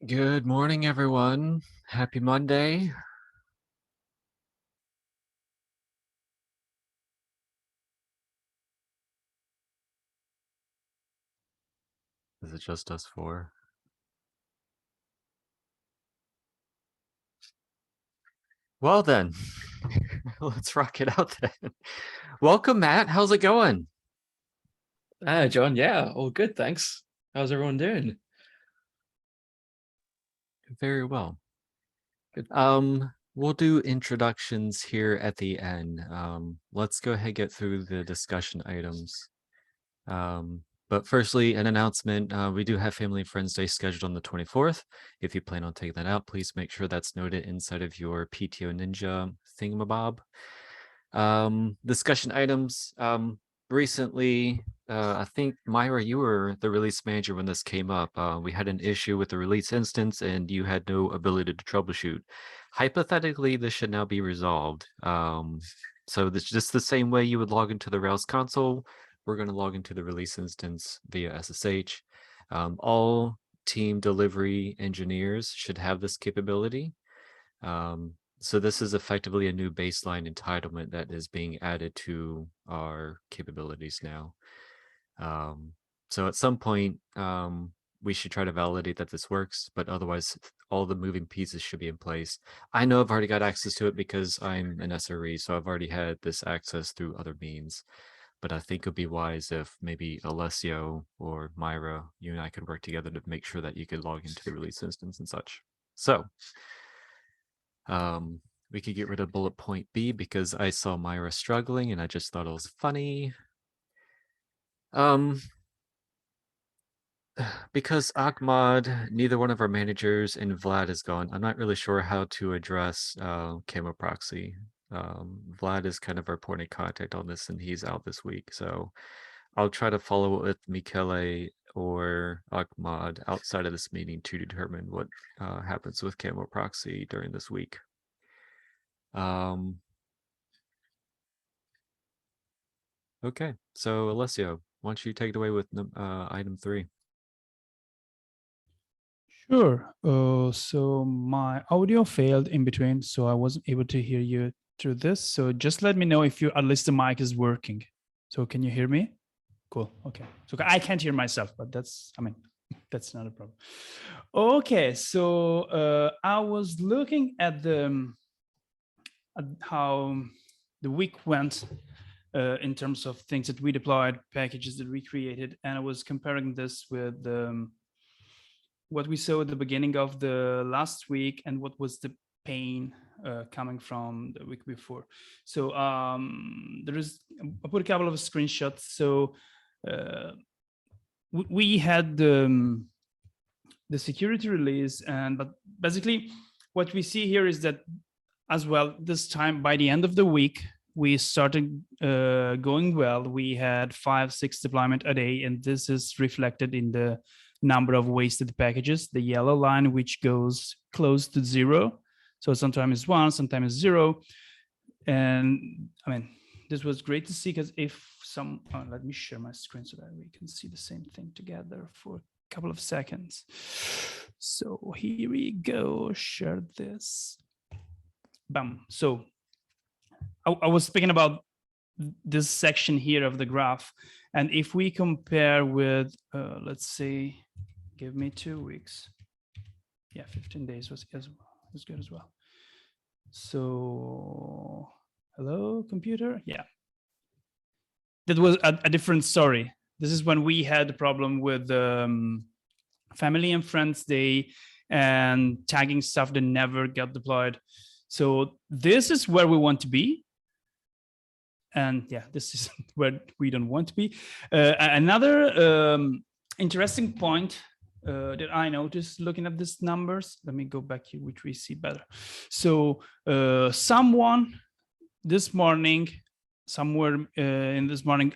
Good morning, everyone. Happy Monday. Is it just us four? Well then, let's rock it out then. Welcome, Matt. How's it going? John, yeah, all good, thanks. How's everyone doing? Very well. Good. We'll do introductions here at the end. Let's go ahead and get through the discussion items. But firstly, an announcement. We do have Family and Friends Day scheduled on the 24th. If you plan on taking that out, please make sure that's noted inside of your PTO Ninja thingamabob. Discussion items. Recently, I think Myra, you were the release manager when this came up. We had an issue with the release instance and you had no ability to troubleshoot. Hypothetically, this should now be resolved. So this just the same way you would log into the Rails console. We're going to log into the release instance via SSH. All team delivery engineers should have this capability. So this is effectively a new baseline entitlement that is being added to our capabilities now. So at some point, we should try to validate that this works, but otherwise all the moving pieces should be in place. I know I've already got access to it because I'm an SRE, so I've already had this access through other means. But I think it would be wise if maybe Alessio or Myra, you and I could work together to make sure that you could log into the release instance and such. So we could get rid of bullet point B because I saw Myra struggling and I just thought it was funny. Because Ahmad, neither one of our managers, and Vlad is gone, I'm not really sure how to address Camo Proxy. Vlad is kind of our point of contact on this and he's out this week. So I'll try to follow up with Michele or Ahmad outside of this meeting to determine what happens with Camo Proxy during this week. Okay, so Alessio, why don't you take it away with item 3? Sure. So my audio failed in between, so I wasn't able to hear you through this. So just let me know if at least the mic is working. So can you hear me? Cool. Okay. So I can't hear myself, but that's not a problem. Okay. So I was looking at how the week went in terms of things that we deployed, packages that we created, and I was comparing this with what we saw at the beginning of the last week and what was the pain coming from the week before. So I put a couple of screenshots. So we had the security release, but basically what we see here is that as well, this time by the end of the week, we started going well. We had 5-6 deployment a day, and this is reflected in the number of wasted packages, the yellow line, which goes close to 0. So sometimes it's 1, sometimes it's 0. And I mean, this was great to see because let me share my screen so that we can see the same thing together for a couple of seconds. So here we go, share this. Bam. So I was speaking about this section here of the graph. And if we compare with, let's say, give me 2 weeks. Yeah, 15 days was good as well. So, hello, computer? Yeah. That was a different story. This is when we had a problem with Family and Friends Day and tagging stuff that never got deployed. So this is where we want to be. And yeah, this is where we don't want to be. Another interesting point that I noticed looking at these numbers, let me go back here, which we see better. So someone this morning, somewhere in this morning,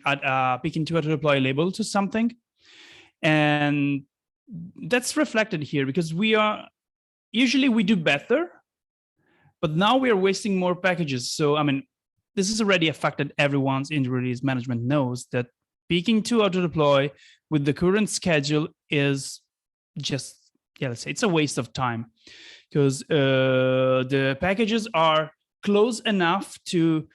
picking to deploy label to something. And that's reflected here because usually we do better, but now we are wasting more packages. So, I mean, this is already a fact that everyone's in release management knows that peaking to auto deploy with the current schedule is just yeah, let's say it's a waste of time, because the packages are close enough to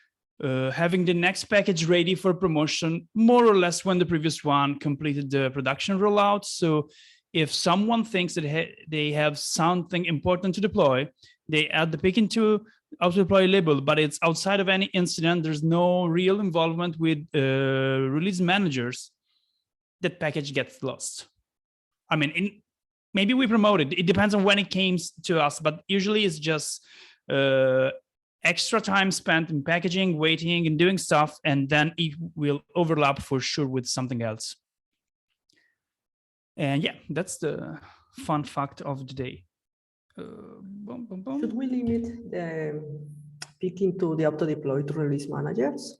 having the next package ready for promotion more or less when the previous one completed the production rollout. So if someone thinks that they have something important to deploy, they add the pick into auto deploy label, but it's outside of any incident, there's no real involvement with release managers, that package gets lost. I mean, maybe we promote it. It depends on when it came to us, but usually it's just extra time spent in packaging, waiting, and doing stuff, and then it will overlap for sure with something else. And yeah, that's the fun fact of the day. Should we limit the picking to the auto-deploy to release managers?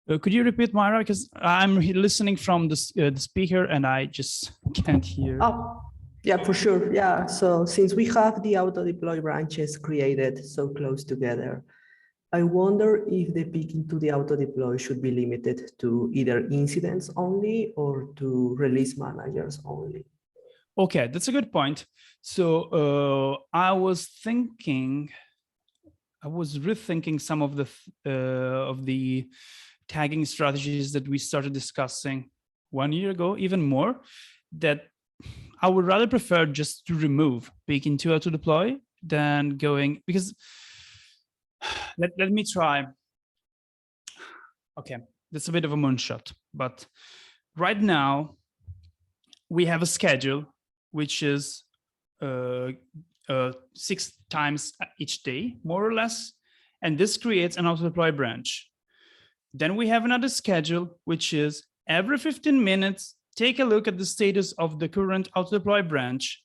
Could you repeat, Myra? Because I'm listening from the speaker and I just can't hear. Oh, yeah, for sure. Yeah. So since we have the auto-deploy branches created so close together, I wonder if the picking to the auto-deploy should be limited to either incidents only or to release managers only. Okay, that's a good point. So I was rethinking some of the tagging strategies that we started discussing 1 year ago, even more, that I would rather prefer just to remove picking to auto deploy than going, because let me try. Okay, that's a bit of a moonshot, but right now we have a schedule which is 6 times each day, more or less, and this creates an auto deploy branch. Then we have another schedule, which is every 15 minutes, take a look at the status of the current auto deploy branch.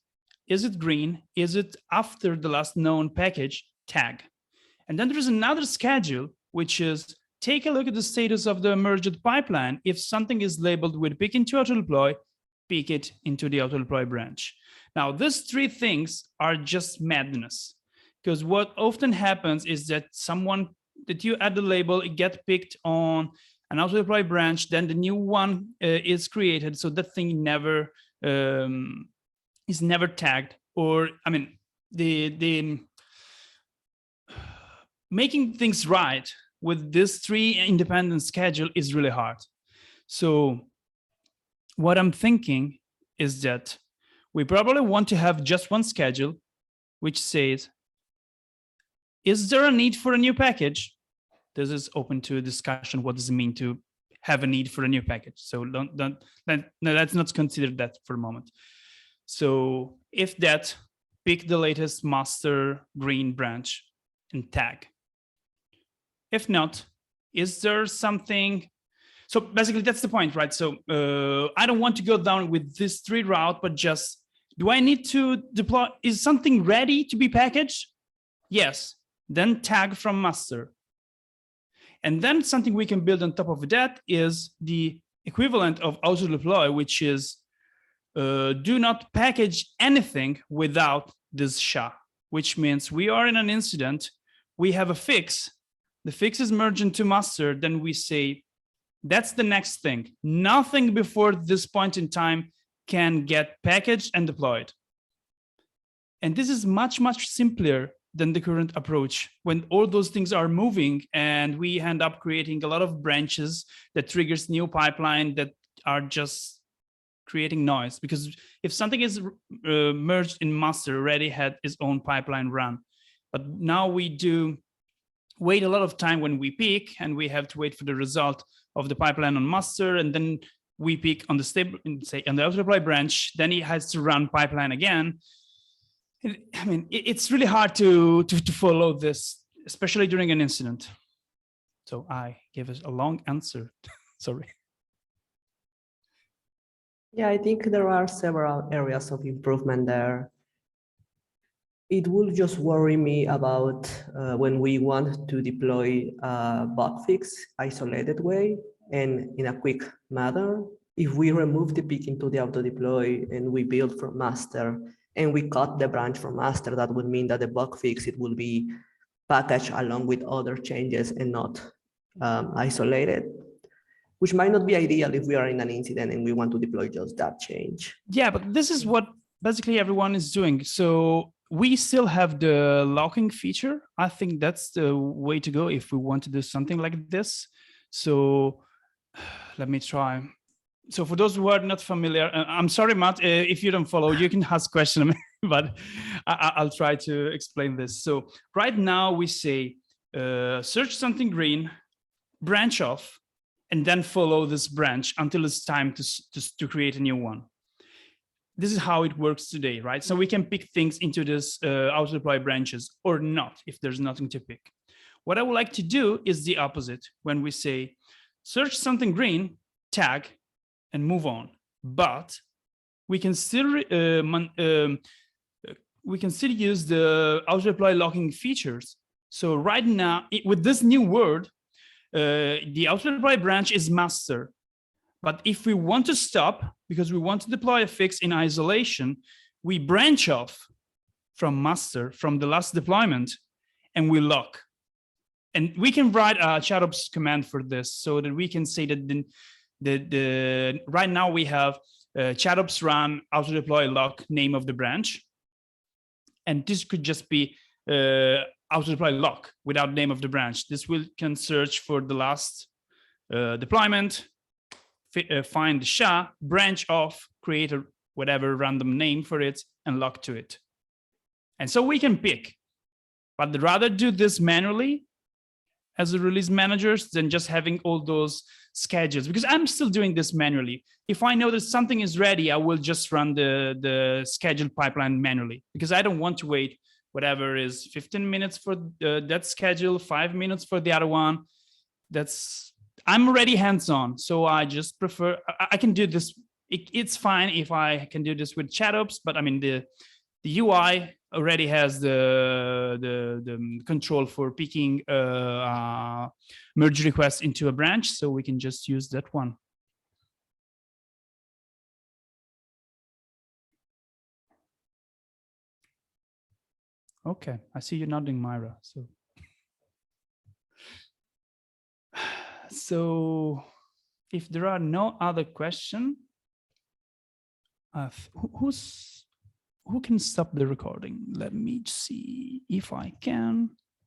Is it green? Is it after the last known package? Tag. And then there's another schedule, which is take a look at the status of the merged pipeline. If something is labeled with pick into auto deploy, pick it into the auto deploy branch. Now, these 3 things are just madness, because what often happens is that you add the label, it gets picked on an auto deploy branch, then the new one is created, so that thing never is never tagged. Or I mean, the making things right with this 3 independent schedule is really hard. So what I'm thinking is that we probably want to have just one schedule which says, is there a need for a new package? This is open to discussion. What does it mean to have a need for a new package? So let's not consider that for a moment. So if that, pick the latest master green branch and tag. If not, is there something? So basically that's the point, right? So I don't want to go down with this 3 route, but just, do I need to deploy? Is something ready to be packaged? Yes, then tag from master. And then something we can build on top of that is the equivalent of auto deploy, which is do not package anything without this SHA, which means we are in an incident, we have a fix, the fix is merged into master, then we say, that's the next thing. Nothing before this point in time can get packaged and deployed. And this is much, much simpler than the current approach, when all those things are moving and we end up creating a lot of branches that triggers new pipeline that are just creating noise. Because if something is merged in master, already had its own pipeline run. But now we do wait a lot of time when we pick, and we have to wait for the result of the pipeline on master, and then we pick on the stable, say on the auto deploy branch, then it has to run pipeline again. I mean, it's really hard to follow this, especially during an incident. So I gave us a long answer. Sorry. Yeah, I think there are several areas of improvement there. It will just worry me about when we want to deploy a bug fix isolated way and in a quick manner. If we remove the pick into the auto deploy and we build from master and we cut the branch from master, that would mean that the bug fix, it will be packaged along with other changes and not isolated, which might not be ideal if we are in an incident and we want to deploy just that change. Yeah, but this is what basically everyone is doing. So we still have the locking feature. I think that's the way to go if we want to do something like this. So let me try. So for those who are not familiar, I'm sorry, Matt, if you don't follow, you can ask questions, but I'll try to explain this. So right now we say, search something green, branch off, and then follow this branch until it's time to create a new one. This is how it works today, right? So we can pick things into this auto deploy branches or not if there's nothing to pick. What I would like to do is the opposite. When we say search something green, tag, and move on. But we can still use the auto deploy locking features. So right now, with this new word, the auto deploy branch is master. But if we want to stop, because we want to deploy a fix in isolation, we branch off from master, from the last deployment, and we lock. And we can write a chatops command for this so that we can say that right now we have chatops run auto deploy lock name of the branch. And this could just be auto deploy lock without name of the branch. This can search for the last deployment, find the SHA, branch off, create a whatever random name for it, and lock to it. And so we can pick, but I'd rather do this manually as a release managers than just having all those schedules, because I'm still doing this manually. If I know that something is ready, I will just run the scheduled pipeline manually, because I don't want to wait whatever is 15 minutes for that schedule, 5 minutes for the other one. I'm already hands-on, so I just prefer, I can do this. It's fine if I can do this with chatops, but I mean, the UI already has the control for picking merge requests into a branch, so we can just use that one. Okay, I see you nodding, Myra. So if there are no other questions, who can stop the recording? Let me see if I can.